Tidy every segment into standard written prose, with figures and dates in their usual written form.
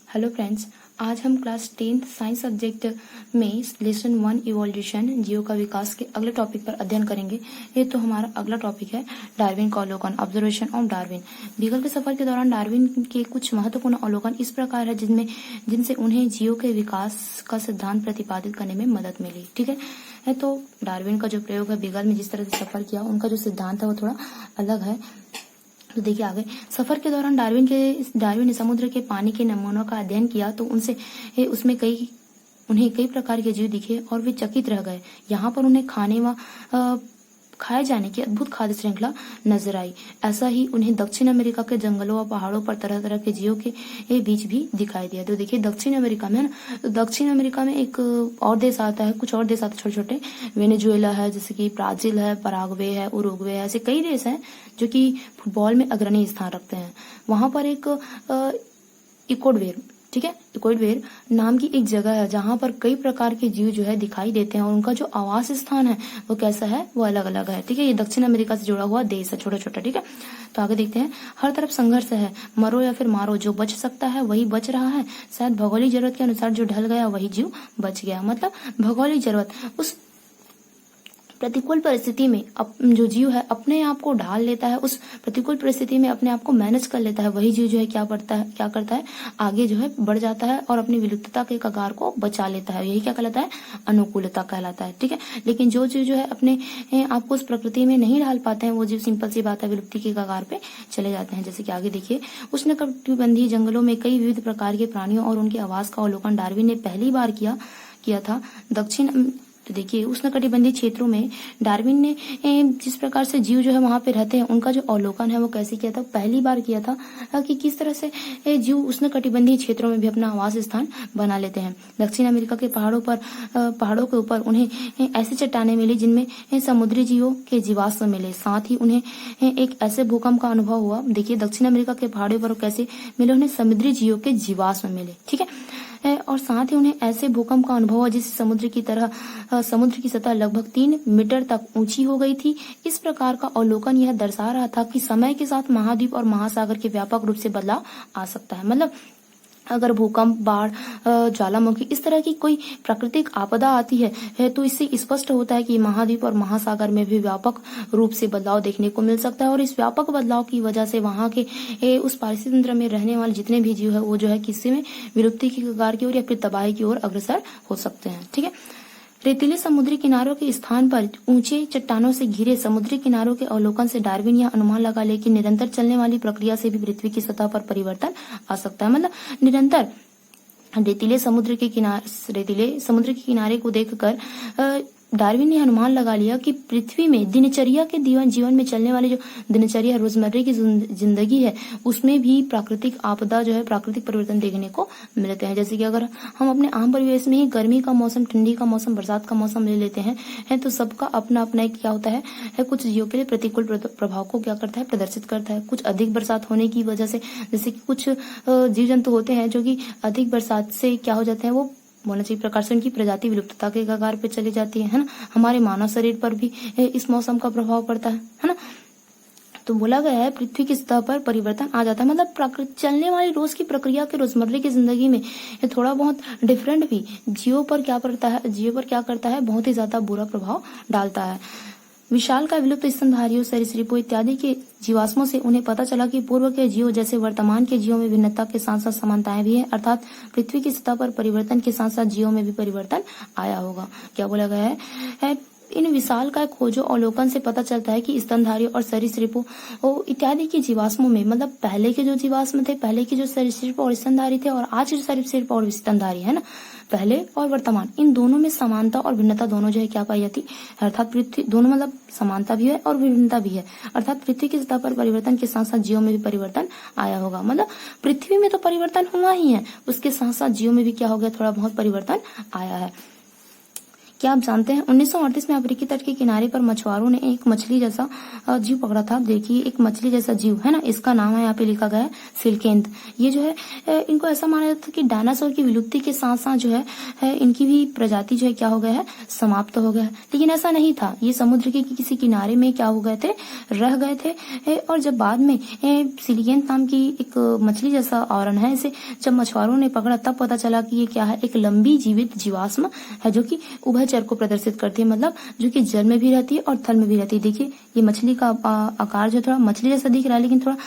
Hello friends, आज हम class 10th science subject में लेसन 1 इवोल्यूशन जीव का विकास के अगले टॉपिक पर अध्ययन करेंगे। ये तो हमारा अगला टॉपिक है डार्विन का अवलोकन, ऑब्जर्वेशन ऑफ डार्विन। बीगल के सफर के दौरान डार्विन के कुछ महत्वपूर्ण अवलोकन इस प्रकार है जिनसे उन्हें जीव के विकास का सिद्धांत प्रतिपादित करने में मदद मिली। ठीक है, तो डार्विन का जो प्रयोग है बीगल में जिस तरह से सफर किया उनका जो सिद्धांत है वो थोड़ा अलग है। तो देखिए आगे, सफर के दौरान डार्विन ने समुद्र के पानी के नमूनों का अध्ययन किया तो उसमें उन्हें कई प्रकार के जीव दिखे और वे चकित रह गए। यहाँ पर उन्हें खाए जाने की अद्भुत खाद्य श्रृंखला नजर आई। ऐसा ही उन्हें दक्षिण अमेरिका के जंगलों और पहाड़ों पर तरह तरह के जीवों के बीच भी दिखाई दिया। तो देखिए दक्षिण अमेरिका में है ना, तो दक्षिण अमेरिका में एक और देश आता है, कुछ और देश आते हैं छोटे छोटे, वेनेजुएला है, जैसे कि ब्राजील है, पराग्वे है, उरुग्वे है, ऐसे कई देश हैं जो कि फुटबॉल में अग्रणी स्थान रखते हैं। वहां पर एक इक्वाडोर, ठीक है, इक्वाडोर नाम की एक जगह है जहां पर कई प्रकार के जीव जो है दिखाई देते हैं और उनका जो आवास स्थान है वो कैसा है, वो अलग अलग है। ठीक है, ये दक्षिण अमेरिका से जुड़ा हुआ देश है, छोटा छोटा। ठीक है, तो आगे देखते हैं। हर तरफ संघर्ष है, मरो या फिर मारो, जो बच सकता है वही बच रहा है। शायद भौगोलिक जरूरत के अनुसार जो ढल गया वही जीव बच गया। मतलब भौगोलिक जरूरत, उस प्रतिकूल परिस्थिति में जो जीव है अपने आप को ढाल लेता है, उस प्रतिकूल परिस्थिति में अपने आप को मैनेज कर लेता है, वही जीव जो है क्या करता है, आगे जो है बढ़ जाता है और अपनी विलुप्तता के कगार को बचा लेता है। यही क्या कहलाता है, अनुकूलता कहलाता है। ठीक है, लेकिन जो जीव जो है अपने आप को उस प्रकृति में नहीं ढाल पाते हैं वो जीव सिंपल सी बात है विलुप्ति के कगार पे चले जाते हैं। जैसे कि आगे देखिए, उष्णकटिबंधीय जंगलों में कई विविध प्रकार के प्राणियों और उनके आवास का अवलोकन डार्विन ने पहली बार किया था। तो देखिए उष्णकटिबंधीय क्षेत्रों में डार्विन ने जिस प्रकार से जीव जो है वहां पे रहते हैं उनका जो अवलोकन है वो कैसे किया था, पहली बार किया था कि किस तरह से जीव उष्णकटिबंधीय क्षेत्रों में भी अपना आवास स्थान बना लेते हैं। दक्षिण अमेरिका के पहाड़ों के ऊपर उन्हें ऐसी चट्टानें मिली जिनमें समुद्री जीवों के जीवाश्म मिले। साथ ही उन्हें एक ऐसे भूकंप का अनुभव हुआ। देखिए दक्षिण अमेरिका के पहाड़ों पर कैसे मिले, उन्हें समुद्री जीवों के जीवाश्म मिले। ठीक है, और साथ ही उन्हें ऐसे भूकंप का अनुभव हुआ जिससे समुद्र की सतह लगभग 3 मीटर तक ऊंची हो गई थी। इस प्रकार का अवलोकन यह दर्शा रहा था कि समय के साथ महाद्वीप और महासागर के व्यापक रूप से बदलाव आ सकता है। मतलब अगर भूकंप, बाढ़, ज्वालामुखी इस तरह की कोई प्राकृतिक आपदा आती है तो इससे स्पष्ट होता है कि महाद्वीप और महासागर में भी व्यापक रूप से बदलाव देखने को मिल सकता है और इस व्यापक बदलाव की वजह से वहां के उस पारिस्थितिक तंत्र में रहने वाले जितने भी जीव है वो जो है किसी में विलुप्ति की कगार की ओर या फिर तबाही की ओर अग्रसर हो सकते हैं। ठीक है, रेतीले समुद्री किनारों के स्थान पर ऊंचे चट्टानों से घिरे समुद्री किनारों के अवलोकन से डार्विन यह अनुमान लगा ले कि निरंतर चलने वाली प्रक्रिया से भी पृथ्वी की सतह पर परिवर्तन आ सकता है। मतलब निरंतर रेतीले समुद्र के किनारे को देखकर डार्विन ने अनुमान लगा लिया कि पृथ्वी में दिनचर्या के जीवन में चलने वाली जो दिनचर्या रोजमर्रा की जिंदगी है उसमें भी प्राकृतिक आपदा जो है, प्राकृतिक परिवर्तन देखने को मिलते हैं। जैसे कि अगर हम अपने आम परिवेश में ही गर्मी का मौसम, ठंडी का मौसम, बरसात का मौसम ले लेते हैं तो सबका अपना अपना एक क्या होता है कुछ जीवों के लिए प्रतिकूल प्रभाव को क्या करता है, प्रदर्शित करता है। कुछ अधिक बरसात होने की वजह से, जैसे कि कुछ जीव जंतु होते हैं जो कि अधिक बरसात से क्या हो जाते हैं, वो बोलना चाहिए प्रकार से उनकी प्रजाति विलुप्तता के कगार पे चली जाती है ना। हमारे मानव शरीर पर भी इस मौसम का प्रभाव पड़ता है ना। तो बोला गया है पृथ्वी की सतह पर परिवर्तन आ जाता है। मतलब प्रकृति चलने वाली रोज की प्रक्रिया के रोजमर्रा की जिंदगी में ये थोड़ा बहुत डिफरेंट भी जीवों पर क्या करता है, बहुत ही ज्यादा बुरा प्रभाव डालता है। विशाल का विलुप्त स्तनधारियों, सरीसृपों इत्यादि के जीवाश्मों से उन्हें पता चला कि पूर्व के जीवों जैसे वर्तमान के जीवों में भिन्नता के साथ साथ समानताएं भी हैं, अर्थात पृथ्वी की सतह पर परिवर्तन के साथ साथ जीवों में भी परिवर्तन आया होगा। क्या बोला गया है इन विशाल का खोजो अवलोकन से पता चलता है कि स्तनधारियों और सरीसृपों इत्यादि के जीवाश्मों में, मतलब पहले के जो जीवाश्म थे, पहले के जो सरीसृप और स्तनधारी थे और आज जो सरीसृप और स्तनधारी है ना, पहले और वर्तमान, इन दोनों में समानता और भिन्नता दोनों जो है क्या पाई जाती, अर्थात पृथ्वी दोनों, मतलब समानता भी है और भिन्नता भी है, अर्थात पृथ्वी की सतह पर परिवर्तन के साथ साथ जीवों में भी परिवर्तन आया होगा। मतलब पृथ्वी में तो परिवर्तन हुआ ही है, उसके साथ साथ जीवों में भी क्या हो गया, थोड़ा बहुत परिवर्तन आया है। क्या आप जानते हैं 1938 में अफ्रीकी तट के किनारे पर मछुआरों ने एक मछली जैसा जीव पकड़ा था। देखिए एक मछली जैसा जीव है ना, इसका नाम है यहाँ पे लिखा गया है सिल्केंथ। ये जो है इनको ऐसा माना जाता था कि डायनासोर की विलुप्ति के साथ साथ जो है इनकी भी प्रजाति जो है क्या हो गया है, समाप्त हो गया है। लेकिन ऐसा नहीं था, ये समुद्र के किसी किनारे में क्या हो गए थे, रह गए थे। और जब बाद में सिल्केंथ नाम की एक मछली जैसा आवरण है, इसे जब मछुआरों ने पकड़ा तब पता चला कि ये क्या है, एक लंबी जीवित जीवाश्म है जो कि उभयचर को प्रदर्शित करती है, मतलब जो कि जल में भी रहती है और थल में भी रहती है। देखिए ये मछली का आकार जो थोड़ा मछली जैसा दिख रहा है, लेकिन थोड़ा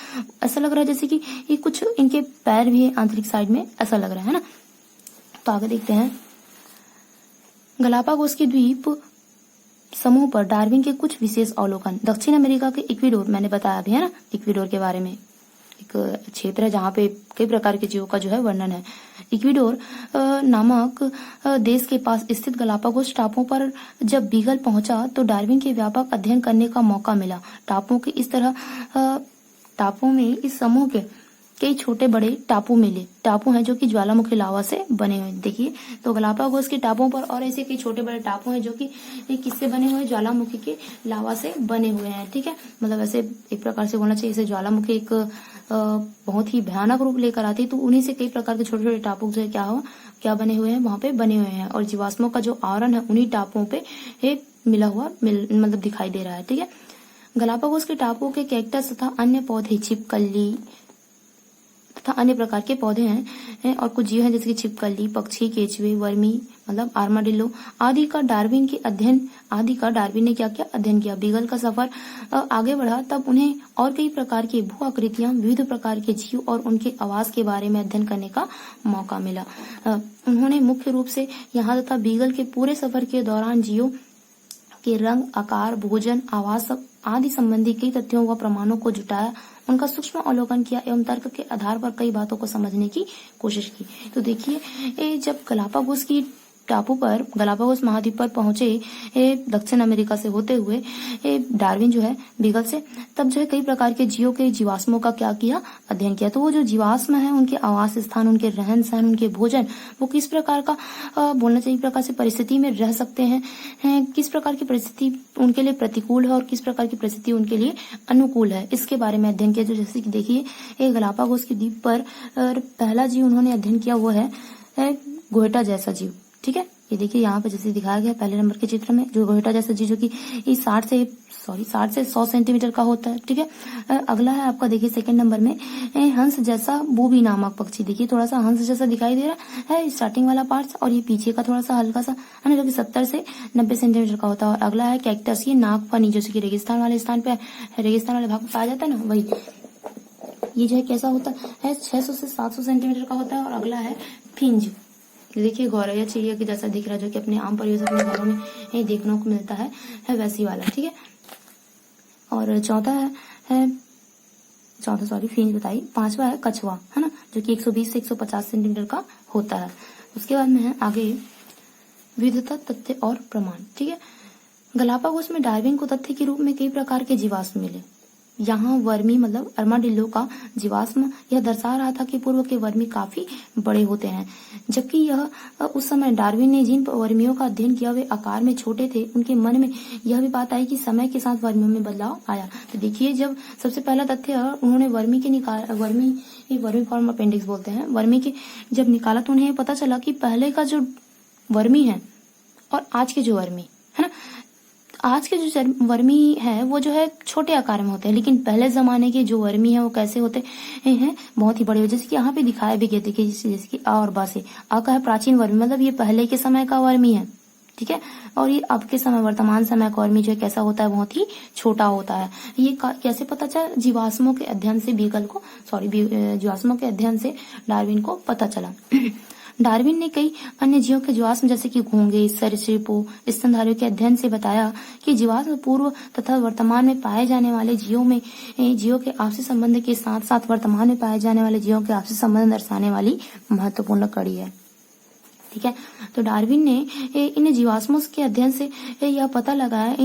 ऐसा लग रहा है जैसे कि ये कुछ इनके पैर भी है आंतरिक साइड में, ऐसा लग रहा है ना। तो आगे देखते हैं, गलापागोस के द्वीप समूह पर डार्विन के कुछ विशेष अवलोकन। दक्षिण अमेरिका के इक्वाडोर, मैंने बताया भी है ना इक्वाडोर के बारे में, एक क्षेत्र है जहाँ पे कई प्रकार के जीवों का जो है वर्णन है। इक्वाडोर नामक देश के पास स्थित गलापागोस टापुओं पर जब बीगल पहुंचा तो डार्विन के व्यापक अध्ययन करने का मौका मिला। टापुओं में इस समूह के कई छोटे बड़े टापू मिले। टापू हैं जो कि ज्वालामुखी लावा से बने हुए। देखिए तो गलापागोस के टापुओं पर और ऐसे कई छोटे बड़े टापू हैं जो कि किससे बने हुए, ज्वालामुखी के लावा से बने हुए हैं। ठीक है, मतलब ऐसे एक प्रकार से बोलना चाहिए, इसे ज्वालामुखी एक बहुत ही भयानक रूप लेकर आती है, तो उन्हीं से कई प्रकार के छोटे छोटे टापू जो है क्या बने हुए हैं, वहां पे बने हुए हैं। और जीवाश्मों का जो आवरण है उन्हीं टापुओं पे मिला हुआ मतलब दिखाई दे रहा है। ठीक है, गलापागोस के टापुओं के कैक्टस तथा अन्य पौधे, छिपकली तथा अन्य प्रकार के पौधे हैं और कुछ जीव हैं जैसे कि छिपकली, पक्षी, केचुए, वर्मी मतलब आर्माडिल्लो आदि का डार्विन ने क्या किया, अध्ययन किया। बीगल का सफर आगे बढ़ा तब उन्हें और कई प्रकार की भू आकृतियां, विविध प्रकार के जीव और उनके आवास के बारे में अध्ययन करने का मौका मिला। उन्होंने मुख्य रूप से यहाँ तथा बीगल के पूरे सफर के दौरान जीवों के रंग, आकार, भोजन, आवास आदि संबंधी कई तथ्यों व प्रमाणों को जुटाया, उनका सूक्ष्म अवलोकन किया एवं तर्क के आधार पर कई बातों को समझने की कोशिश की। तो देखिए जब गलापागोस की टापू पर, गलापागोस महाद्वीप पर पहुंचे दक्षिण अमेरिका से होते हुए डार्विन जो है बीगल से, तब जो है कई प्रकार के जीवों के जीवाश्मों का क्या किया, अध्ययन किया। तो वो जो जीवाश्म है उनके आवास स्थान, उनके रहन सहन, उनके भोजन, वो किस प्रकार का बोलना चाहिए प्रकार से परिस्थिति में रह सकते हैं, किस प्रकार की परिस्थिति उनके लिए प्रतिकूल है और किस प्रकार की परिस्थिति उनके लिए अनुकूल है, इसके बारे में अध्ययन किया। जो जैसे कि देखिए गलापागोस के द्वीप पर पहला जीव उन्होंने अध्ययन किया वो है गोएटा जैसा जीव। ठीक है, ये देखिए यहाँ पे जैसे दिखाया गया पहले नंबर के चित्र में, जो गोएटा जैसा जीव जो कि 60 से 100 सेंटीमीटर का होता है। ठीक है, अगला है आपका देखिए सेकंड नंबर में हंस जैसा बूबी नामक पक्षी। देखिए थोड़ा सा हंस जैसा दिखाई दे रहा है स्टार्टिंग वाला पार्ट, और ये पीछे का थोड़ा सा हल्का सा है ना, जो कि 70 से 90 सेंटीमीटर का होता है। और अगला है कैक्टस, ये नागफनी, जैसे कि रेगिस्तान वाले स्थान पे, रेगिस्तान वाले भाग में पाया जाता है ना, वही ये जो है कैसा होता है 600 से 700 सेंटीमीटर का होता है। और अगला है फिंज, देखिए गौरैया चिड़िया के जैसा दिख रहा है, जो कि अपने आम परिवेश अपने घरों में देखने को मिलता है वैसी वाला। ठीक है, और चौथा फिंज बताइए। पांचवा है कछुआ, है ना, जो कि 120 से 150 सेंटीमीटर का होता है। उसके बाद में है आगे विविधता, तथ्य और प्रमाण। ठीक है, गलापागोस में डार्विन को तथ्य के रूप में कई प्रकार के जीवाश्म मिले। यहाँ वर्मी मतलब आर्माडिल्लो का जीवाश्म यह दर्शा रहा था कि पूर्व के वर्मी काफी बड़े होते हैं, जबकि यह उस समय डार्विन ने जिन वर्मियों का अध्ययन किया वे आकार में छोटे थे। उनके मन में यह भी बात आई कि समय के साथ वर्मियों में बदलाव आया। तो देखिए जब सबसे पहला तथ्य उन्होंने वर्मी फॉर्म अपेंडिक्स बोलते हैं, वर्मी के जब निकाला तो उन्हें पता चला कि पहले का जो वर्मी है और आज के जो वर्मी है ना, आज के जो वर्मी है वो जो है छोटे आकार में होते हैं, लेकिन पहले जमाने के जो वर्मी है वो कैसे होते हैं, बहुत ही बड़े। जैसे कि यहाँ पे दिखाया भी गया, देखिए जैसे कि आ और बा से आ का है प्राचीन वर्मी, मतलब ये पहले के समय का वर्मी है। ठीक है, और ये अब के समय वर्तमान समय का वर्मी जो है कैसा होता है, बहुत ही छोटा होता है। ये कैसे पता चला, जीवाश्मों के अध्ययन से जीवाश्मों के अध्ययन से डार्विन को पता चला। डार्विन ने कई अन्य जीवों के जीवाश्म जैसे कि घोंगे, सरीसृपों, स्तनधारियों के अध्ययन से बताया कि जीवाश्म पूर्व तथा वर्तमान में पाए जाने वाले जीवों के आपसी संबंध के साथ साथ वर्तमान में पाए जाने वाले जीवों के आपसी संबंध दर्शाने वाली महत्वपूर्ण कड़ी है। ठीक है, तो डार्विन ने इन जीवाश्मों के अध्ययन से यह पता लगाया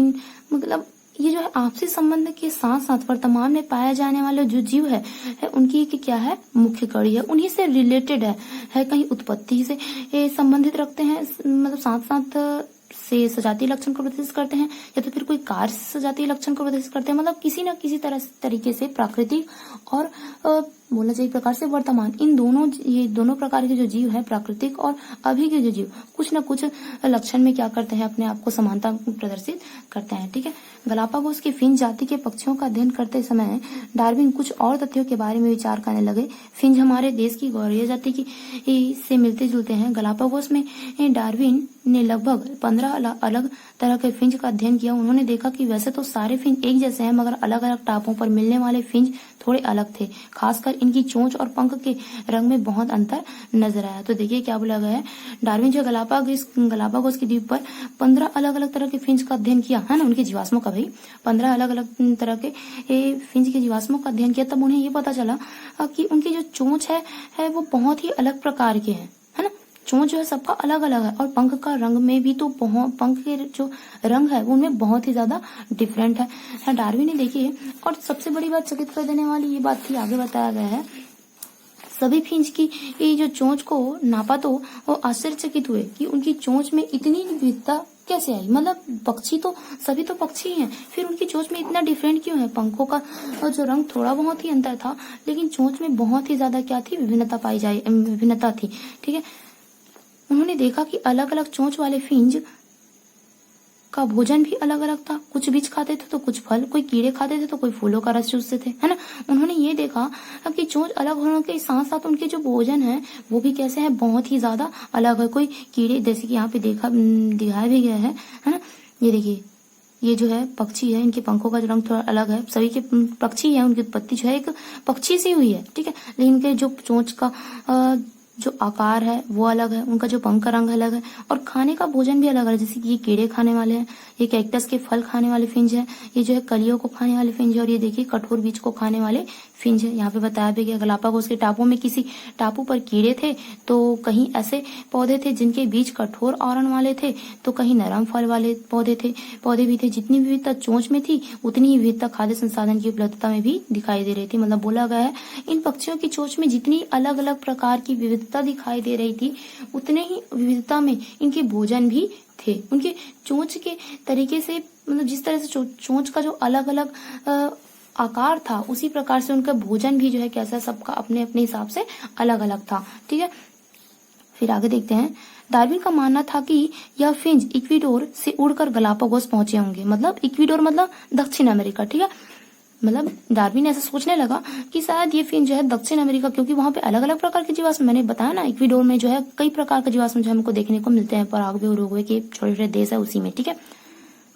मतलब ये जो है आपसी संबंध के साथ साथ वर्तमान में पाए जाने वाले जो जीव है उनकी क्या है, मुख्य कड़ी है, उन्हीं से रिलेटेड है कहीं उत्पत्ति से संबंधित रखते हैं, मतलब साथ साथ से सजातीय लक्षण को प्रदर्शित करते हैं या तो फिर कोई कार्य से सजातीय लक्षण को प्रदर्शित करते हैं। मतलब किसी न किसी तरीके से प्राकृतिक और बोलना चाहिए प्रकार से वर्तमान, ये दोनों प्रकार के जो जीव है, प्राकृतिक और अभी के जो जीव, कुछ न कुछ लक्षण में क्या करते हैं, अपने आप को समानता प्रदर्शित करते हैं। ठीक है। गलापागोस की फिंच जाति के पक्षियों का अध्ययन करते समय डार्विन कुछ और तथ्यों के बारे में विचार करने लगे। फिंच हमारे देश की गौरैया जाति की से मिलते जुलते हैं। गलापागोस में डार्विन ने लगभग 15 अलग तरह के फिंच का अध्ययन किया। उन्होंने देखा कि वैसे तो सारे फिंच एक जैसे हैं, मगर अलग अलग टापुओं पर मिलने वाले फिंच थोड़े अलग थे। खासकर इनकी चोंच और पंख के रंग में बहुत अंतर नजर आया। तो देखिए क्या बोला गया है, डार्विन जो गलापागोस के द्वीप पर 15 अलग अलग तरह के फिंच का अध्ययन किया है ना, उनके जीवाश्मों का, भाई 15 अलग अलग तरह के फिंच के जीवाश्मों का अध्ययन किया। तब उन्हें ये पता चला कि उनकी जो चोंच है वो बहुत ही अलग प्रकार के है ना। चोंच जो है सबका अलग अलग है, और पंख का रंग में भी तो पंख के जो रंग है वो उनमें बहुत ही ज्यादा डिफरेंट है। डार्विन ने देखिए, और सबसे बड़ी बात चकित कर देने वाली ये बात थी, आगे बताया गया है, सभी फिंच की ये जो चोंच को नापा तो वो आश्चर्यचकित हुए कि उनकी चोंच में इतनी विविधता कैसे आई। मतलब पक्षी तो सभी तो पक्षी हैं, फिर उनकी चोंच में इतना डिफरेंट क्यों है। पंखों का जो रंग थोड़ा बहुत ही अंतर था, लेकिन चोंच में बहुत ही ज्यादा क्या थी, विभिन्नता थी। ठीक है। उन्होंने देखा कि अलग अलग चोंच वाले फिंच का भोजन भी अलग अलग था। कुछ बीज खाते थे तो कुछ फल, कोई कीड़े खाते थे तो कोई फूलों का रस चूसते थे, है ना। उन्होंने ये देखा कि चोंच अलग होने के साथ साथ उनके जो भोजन है वो भी कैसे है, बहुत ही ज्यादा अलग है। कोई कीड़े, जैसे कि यहाँ पे दिखाया भी गया है ना। ये देखिए, ये जो है पक्षी है, इनके पंखों का जो रंग थोड़ा अलग है। सभी के पक्षी है, उनकी उत्पत्ति जो है एक पक्षी से हुई है। ठीक है। लेकिन इनके जो चोंच का जो आकार है वो अलग है, उनका जो पंख का रंग अलग है, और खाने का भोजन भी अलग है। जैसे कि ये कीड़े खाने वाले हैं, ये कैक्टस के फल खाने वाले फिंच है, ये जो है कलियों को खाने वाले फिंच है, और ये देखिए कठोर बीज को खाने वाले फिंच है। यहाँ पे बताया भी गया गलापागोस के टापू में किसी टापू पर कीड़े थे तो कहीं ऐसे पौधे थे जिनके बीज कठोर आवरण वाले थे, तो कहीं नरम फल वाले पौधे भी थे। जितनी विविधता चोंच में थी उतनी ही विविधता खाद्य संसाधन की उपलब्धता में भी दिखाई दे रही थी। मतलब बोला गया है इन पक्षियों की चोंच में जितनी अलग अलग प्रकार की विविधता दिखाई दे रही थी, उतने ही विविधता में इनके भोजन भी थे। उनके चोंच के तरीके से, मतलब जिस तरह से चोंच का जो अलग अलग आकार था, उसी प्रकार से उनका भोजन भी जो है कैसा, सबका अपने अपने हिसाब से अलग अलग था। ठीक है। फिर आगे देखते हैं। डार्विन का मानना था कि यह फिंच इक्वाडोर से उड़कर गलापागोस पहुंचे होंगे। मतलब इक्वाडोर मतलब दक्षिण अमेरिका। ठीक है। मतलब डार्विन ऐसा सोचने लगा कि शायद ये फिंच जो है दक्षिण अमेरिका, क्योंकि वहां पे अलग अलग प्रकार के जीवाश्म, मैंने बताया ना इक्वाडोर में जो है कई प्रकार के जीवाश्म जो हमको देखने को मिलते हैं, पराग्वे उरुग्वे के छोटे छोटे देश है उसी में। ठीक है।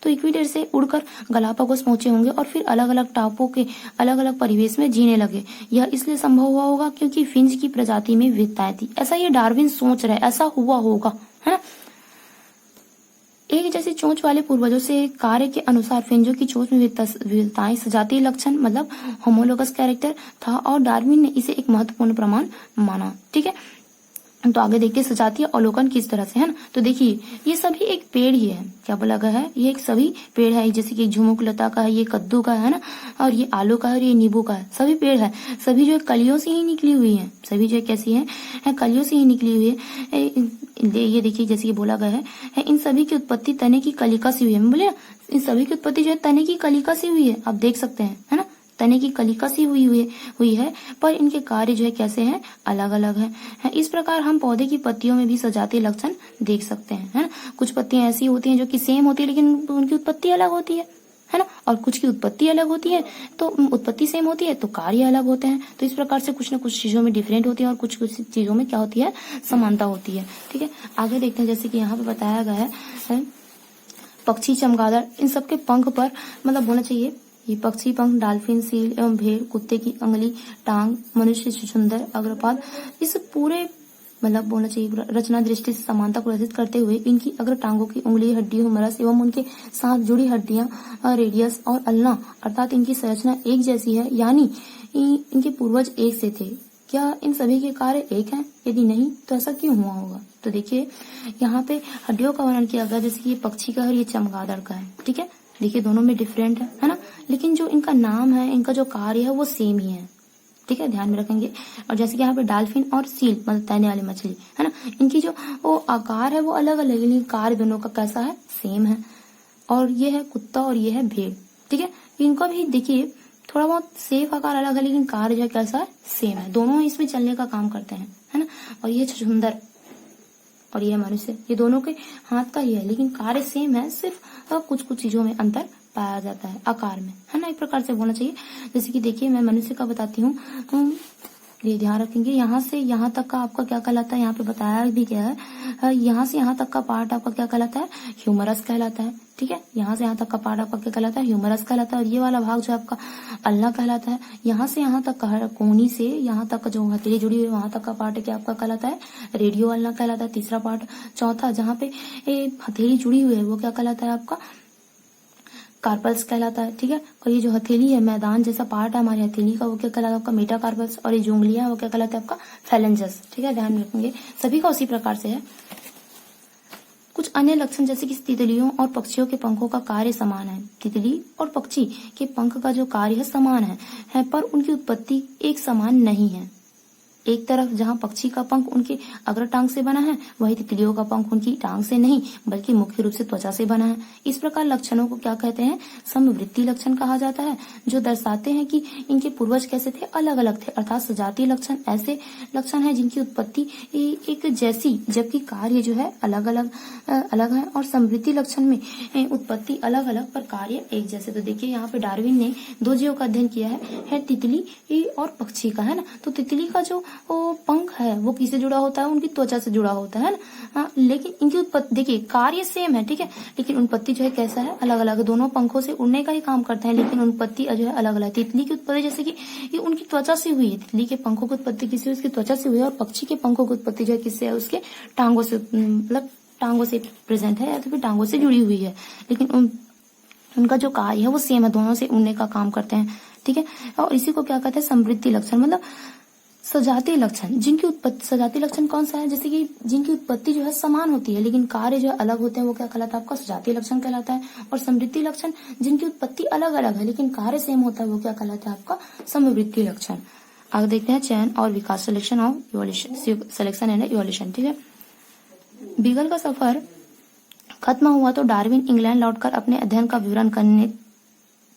तो इक्वाडोर से उड़कर गलापागोस पहुंचे होंगे और फिर अलग अलग टापुओं के अलग अलग परिवेश में जीने लगे। यह इसलिए संभव हुआ होगा क्योंकि फिंच की प्रजाति में विविधताएं थी। ऐसा ये डार्विन सोच रहे, ऐसा हुआ होगा, है ना। एक जैसी चोंच वाले पूर्वजों से कार्य के अनुसार फिंचों की चोंच में विविधताएं सजातीय लक्षण, मतलब होमोलोगस कैरेक्टर था, और डार्विन ने इसे एक महत्वपूर्ण प्रमाण माना। ठीक है। तो आगे देखिए सजातीय अवलोकन किस तरह से, है ना। तो देखिए ये सभी एक पेड़ ही है, क्या बोला गया है, ये एक सभी पेड़ है। जैसे कि झुमुक लता का है, ये कद्दू का है ना, और ये आलू का है, और ये नींबू का है। सभी पेड़ है, सभी जो है कलियों से ही निकली हुई है। सभी जो है कैसी है, कलियों से ही निकली हुई है। ये देखिए जैसे कि बोला गया है इन सभी की उत्पत्ति तने की कलिका से हुई है। बोले इन सभी की उत्पत्ति जो है तने की कलिका से हुई है। आप देख सकते हैं, है ना, तने की कलिका से हुई है, पर इनके कार्य जो है कैसे हैं, अलग अलग है। इस प्रकार हम पौधे की पत्तियों में भी सजातीय लक्षण देख सकते हैं, है ना। कुछ पत्तियां ऐसी होती हैं जो कि सेम होती है लेकिन उनकी उत्पत्ति अलग होती है ना, और कुछ की उत्पत्ति अलग होती है तो उत्पत्ति सेम होती है तो कार्य अलग होते हैं। तो इस प्रकार से कुछ न कुछ चीजों में डिफरेंट होती है और कुछ कुछ चीजों में क्या होती है, समानता होती है। ठीक है। आगे देखते हैं, जैसे कि यहाँ पे बताया गया है पक्षी, चमगादड़, इन सबके पंख पर, मतलब होना चाहिए ये पक्षी पंख, डाल्फिन, सील एवं भेड़, कुत्ते की अंगली, टांग, मनुष्य छुछुंदर, अग्रपाद, इस पूरे मतलब बोलना चाहिए रचना दृष्टि से समानता प्रदर्शित करते हुए इनकी अग्र टांगों की उंगली, हड्डी, हुमरस एवं उनके साथ जुड़ी हड्डियां, रेडियस और अल्ना, अर्थात इनकी संरचना एक जैसी है, यानी इनके पूर्वज एक से थे। क्या इन सभी के कार्य एक हैं? यदि नहीं तो ऐसा क्यों हुआ होगा? तो देखिए यहाँ पे हड्डियों का वर्णन किया गया, जैसे कि ये पक्षी का है और ये चमगादड़ का है। ठीक है। देखिए दोनों में डिफरेंट है ना, लेकिन जो इनका नाम है, इनका जो कार्य है वो सेम ही है। ठीक है, ध्यान में रखेंगे। और जैसे कि यहाँ पे डॉल्फिन और सील मतलब तैरने वाली मछली है ना, इनकी जो वो आकार है वो अलग अलग है, लेकिन कार्य दोनों का कैसा है, सेम है। और ये है कुत्ता और ये है भेड़, ठीक है, इनका भी देखिए थोड़ा बहुत सेफ आकार अलग है, लेकिन कार्य जो कैसा है, सेम है। दोनों इसमें चलने का काम करते हैं, है ना। और ये छछूंदर और ये मनुष्य, ये दोनों के हाथ का ही है, लेकिन कार्य सेम है, सिर्फ कुछ कुछ चीजों में अंतर पाया जाता है आकार में, है ना, एक प्रकार से बोलना चाहिए। जैसे कि देखिए मैं मनुष्य का बताती हूँ, ये ध्यान रखेंगे, यहाँ से यहाँ तक का आपका क्या कहलाता है, यहाँ पे बताया भी क्या है, यहाँ से यहाँ तक का पार्ट आपका क्या कहलाता है, ह्यूमरस कहलाता है, ठीक है। यहाँ से यहाँ तक का पार्ट आपका क्या कहलाता है, ह्यूमरस कहलाता है। और ये वाला भाग जो आपका अल्ना कहलाता है। यहाँ से यहाँ तक का, कोहनी से यहाँ तक का जो हथेली जुड़ी हुई है वहां तक का पार्ट क्या आपका कहलाता है, रेडियो अल्ना कहलाता है, तीसरा पार्ट। चौथा जहाँ पे हथेली जुड़ी हुई है वो क्या कहलाता है आपका, कार्पल्स कहलाता है, ठीक है। और ये जो हथेली है, मैदान जैसा पार्ट है हमारी हथेली का, वो क्या कहलाता है आपका, मेटाकार्पल्स। और ये जो उंगलियां वो क्या कहलाता है आपका, फेलेंजस, ठीक है, ध्यान रखेंगे। सभी का उसी प्रकार से है। कुछ अन्य लक्षण जैसे कि तितलियों और पक्षियों के पंखों का कार्य समान है। तितली और पक्षी के पंख का जो कार्य है समान है, पर उनकी उत्पत्ति एक समान नहीं है। एक तरफ जहाँ पक्षी का पंख उनके अग्र टांग से बना है, वही तितलियों का पंख उनकी टांग से नहीं बल्कि मुख्य रूप से त्वचा से बना है। इस प्रकार लक्षणों को क्या कहते हैं, समवृत्ति लक्षण कहा जाता है, जो दर्शाते हैं कि इनके पूर्वज कैसे थे, अलग अलग थे। अर्थात सजातीय लक्षण ऐसे लक्षण है जिनकी उत्पत्ति एक जैसी जबकि कार्य जो है अलग अलग है। और समवृत्ति लक्षण में उत्पत्ति अलग अलग पर कार्य एक जैसे। तो देखिए यहाँ पे डार्विन ने दो जीवों का अध्ययन किया है तितली और पक्षी का, है ना। तो तितली का जो वो पंख है वो किससे जुड़ा होता है, उनकी त्वचा से जुड़ा होता है ना। लेकिन इनकी उत्पत्ति देखिए कार्य सेम है, ठीक है, लेकिन उत्पत्ति जो है कैसा है, अलग अलग। दोनों पंखों से उड़ने का ही काम करते हैं, लेकिन उत्पत्ति जो है अलग अलग। तितली की उत्पत्ति जैसे कि ये उनकी त्वचा से हुई है, तितली के पंखों की उत्पत्ति किससे, उसकी त्वचा से हुई है। और पक्षी के पंखों की उत्पत्ति जो है किससे है, उसके टांगों से, मतलब टांगों से प्रेजेंट है या तो फिर टांगों से जुड़ी हुई है, लेकिन उनका जो कार्य है वो सेम है, दोनों से उड़ने का काम करते हैं, ठीक है। और इसी को क्या कहते हैं, समवृत्ति लक्षण, मतलब सजातीय लक्षण। जिनकी उत्पत्ति, सजातीय लक्षण कौन सा है, जैसे कि जिनकी उत्पत्ति जो है समान होती है लेकिन कार्य जो है अलग होते हैं, वो क्या कहलाता है आपका, सजातीय लक्षण कहलाता है। और समवृत्ति लक्षण जिनकी उत्पत्ति अलग अलग है लेकिन कार्य सेम होता है, वो क्या कहलाता है आपका, समवृत्ति लक्षण। आगे देखते हैं चयन और विकास, selection of evolution, selection and evolution, ठीक है। बीगल का सफर खत्म हुआ तो डार्विन इंग्लैंड लौटकर अपने अध्ययन का विवरण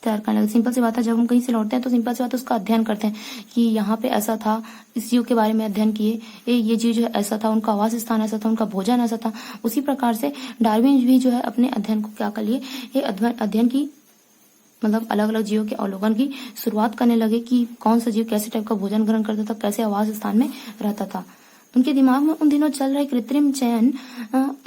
तैयार करने लगे। सिंपल सी बात है, जब हम कहीं से लौटते हैं तो सिंपल सी बात है उसका अध्ययन करते हैं कि यहाँ पे ऐसा था, इस जीव के बारे में अध्ययन किए, ये जीव जो है ऐसा था, उनका आवास स्थान ऐसा था, उनका भोजन ऐसा था। उसी प्रकार से डार्विन भी जो है अपने अध्ययन को क्या कर लिए, ये अध्ययन की मतलब अलग अलग जीवों के अवलोकन की शुरुआत करने लगे कि कौन सा जीव कैसे टाइप का भोजन ग्रहण करता था, कैसे आवास स्थान में रहता था। उनके दिमाग में उन दिनों चल रहे कृत्रिम चयन,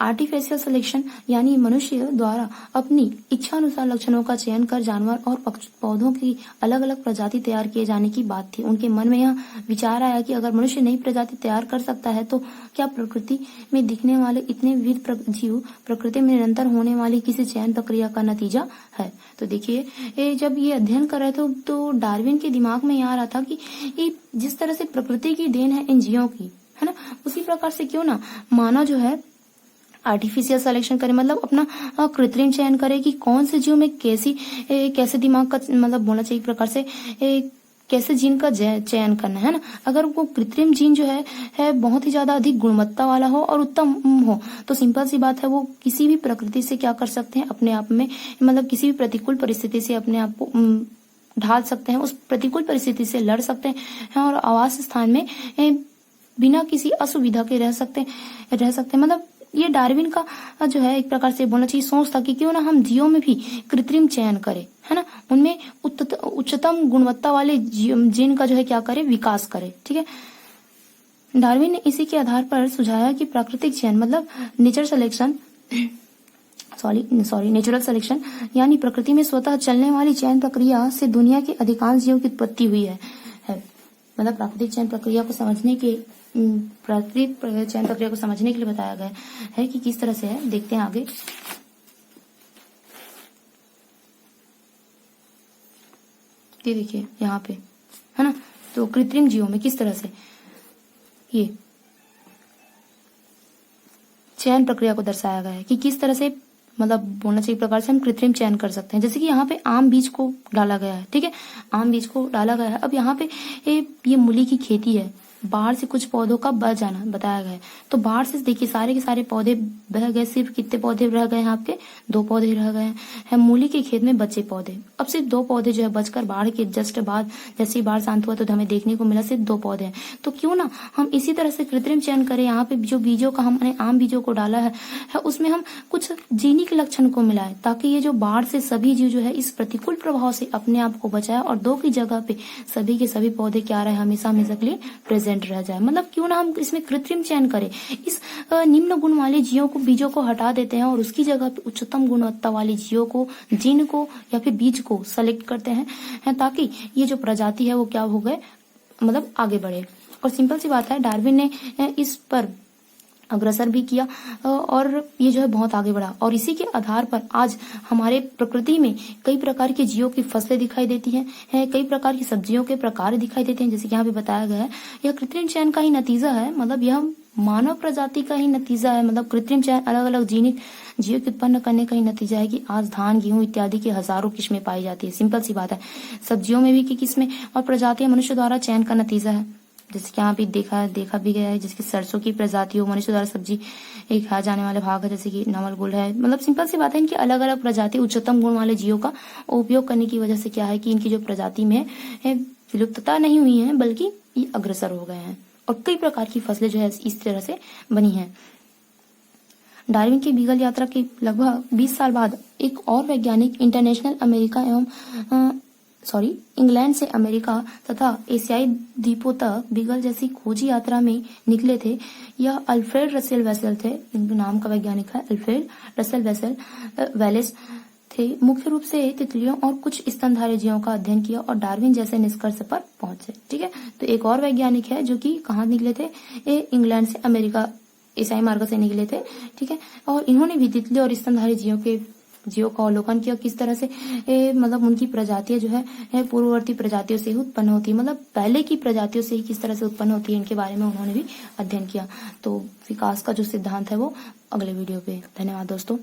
आर्टिफिशियल सिलेक्शन, यानी मनुष्य द्वारा अपनी इच्छा अनुसार लक्षणों का चयन कर जानवर और पौधों की अलग अलग प्रजाति तैयार किए जाने की बात थी। उनके मन में यह विचार आया कि अगर मनुष्य नई प्रजाति तैयार कर सकता है तो क्या प्रकृति में दिखने वाले इतने विविध जीव प्रकृति में निरंतर होने वाली किसी चयन प्रक्रिया का नतीजा है। तो देखिए जब ये अध्ययन कर रहे थे तो डार्विन के दिमाग में यह आ रहा था कि ये जिस तरह से प्रकृति की देन है इन जीवों की, है ना, उसी प्रकार से क्यों ना मानव जो है आर्टिफिशियल सिलेक्शन करे, मतलब अपना कृत्रिम चयन करे कि कौन से जीव में कैसे दिमाग का मतलब बोलना चाहिए एक प्रकार से कैसे जीन का चयन करना है ना। अगर वो कृत्रिम जीन जो है बहुत ही ज्यादा अधिक गुणवत्ता वाला हो और उत्तम हो तो सिंपल सी बात है वो किसी भी प्रकृति से क्या कर सकते हैं, अपने आप में मतलब किसी भी प्रतिकूल परिस्थिति से अपने आप को ढाल सकते हैं, उस प्रतिकूल परिस्थिति से लड़ सकते हैं और आवास स्थान में बिना किसी असुविधा के रह सकते मतलब ये डार्विन का जो है एक प्रकार से बोलना चाहिए सोच था कि क्यों ना हम जीवों में भी कृत्रिम चयन करें, है ना, उनमें उच्चतम गुणवत्ता वाले जीन का जो है क्या करे, विकास करे, ठीक है। डार्विन ने इसी के आधार पर सुझाया कि प्राकृतिक चयन मतलब नेचुरल सिलेक्शन यानी प्रकृति में स्वतः चलने वाली चयन प्रक्रिया से दुनिया के अधिकांश जीवों की उत्पत्ति हुई है। मतलब प्राकृतिक चयन प्रक्रिया को समझने के चयन प्रक्रिया को समझने के लिए बताया गया है कि किस तरह से है। देखते हैं आगे। ये देखिए यहाँ पे, है ना, तो कृत्रिम जीवों में किस तरह से ये चयन प्रक्रिया को दर्शाया गया है कि किस तरह से मतलब बोलना चाहिए प्रकार से हम कृत्रिम चयन कर सकते हैं। जैसे कि यहाँ पे आम बीज को डाला गया है, ठीक है, आम बीज को डाला गया है। अब यहाँ पे ये मूली की खेती है, बाढ़ से कुछ पौधों का बह जाना बताया गया है। तो बाढ़ से देखिए सारे के सारे पौधे बह गए, सिर्फ कितने पौधे रह गए हैं आपके, 2 पौधे रह गए हैं। मूली के खेत में बचे पौधे, अब सिर्फ 2 पौधे जो है बचकर बाढ़ के जस्ट बाद जैसे ही बाढ़ शांत हुआ तो हमें देखने को मिला सिर्फ 2 पौधे हैं। तो क्यों ना हम इसी तरह से कृत्रिम चयन करें। यहाँ पे जो बीजों का हमने आम बीजों को डाला है उसमें हम कुछ जीनी के लक्षण को मिलाए, ताकि ये जो बाढ़ से सभी जीव जो है इस प्रतिकूल प्रभाव से अपने आप को बचाए और 2 की जगह पे सभी के सभी पौधे क्या रहे, हमेशा हमेशा के लिए प्रेजेंट रह जाए। मतलब क्यों ना हम इसमें कृत्रिम चयन करें, इस निम्न गुण वाले जीवों को बीजों को हटा देते हैं और उसकी जगह पे उच्चतम गुणवत्ता वाले जीवों को, जीन को या फिर बीज को सेलेक्ट करते हैं ताकि ये जो प्रजाति है वो क्या हो गए, मतलब आगे बढ़े। और सिंपल सी बात है, डार्विन ने इस पर अग्रसर भी किया और ये जो है बहुत आगे बढ़ा। और इसी के आधार पर आज हमारे प्रकृति में कई प्रकार के जीवों की फसलें दिखाई देती हैं, कई प्रकार की सब्जियों के प्रकार दिखाई देते हैं। जैसे कि यहाँ पे बताया गया है, यह कृत्रिम चयन का ही नतीजा है, मतलब यह मानव प्रजाति का ही नतीजा है। मतलब कृत्रिम चयन अलग अलग जीनिक जीव की उत्पन्न करने का ही नतीजा है कि आज धान, गेहूं इत्यादि की हजारों किस्में पाई जाती है। सिंपल सी बात है, सब्जियों में भी की किस्में और प्रजातियां मनुष्य द्वारा चयन का नतीजा है। जैसे कि यहाँ पे देखा भी गया है, जिसकी सरसों की प्रजातियों मनुष्य द्वारा सब्जी खाए जाने वाले भाग है, जैसे कि नवल गुल है। मतलब सिंपल सी बात है, इनकी अलग अलग प्रजाति उच्चतम गुण वाले जीवों का उपयोग करने की वजह से क्या है कि इनकी जो प्रजाति में विलुप्तता नहीं हुई है, बल्कि ये अग्रसर हो गए हैं और कई प्रकार की फसलें जो है इस तरह से बनी है। डार्विन की बीगल यात्रा के लगभग 20 साल बाद एक और वैज्ञानिक इंग्लैंड से अमेरिका तथा एशियाई द्वीपों तक बीगल जैसी खोजी यात्रा में निकले थे। यह अल्फ्रेड रसेल वेसल थे, इनके नाम का वैज्ञानिक है अल्फ्रेड रसेल वेलेस थे। मुख्य रूप से तितलियों और कुछ स्तनधारी जीवों का अध्ययन किया और डार्विन जैसे निष्कर्ष पर पहुंचे। ठीक है, तो एक और वैज्ञानिक है जो कि कहाँ निकले थे, ये इंग्लैंड से अमेरिका ईसाई मार्ग से निकले थे। ठीक है, और इन्होंने भी तितली और स्तनधारी जीवों का अवलोकन किया, किस तरह से मतलब उनकी प्रजातियां जो है पूर्ववर्ती प्रजातियों से ही उत्पन्न होती है, मतलब पहले की प्रजातियों से ही किस तरह से उत्पन्न होती है, इनके बारे में उन्होंने भी अध्ययन किया। तो विकास का जो सिद्धांत है वो अगले वीडियो पे। धन्यवाद दोस्तों।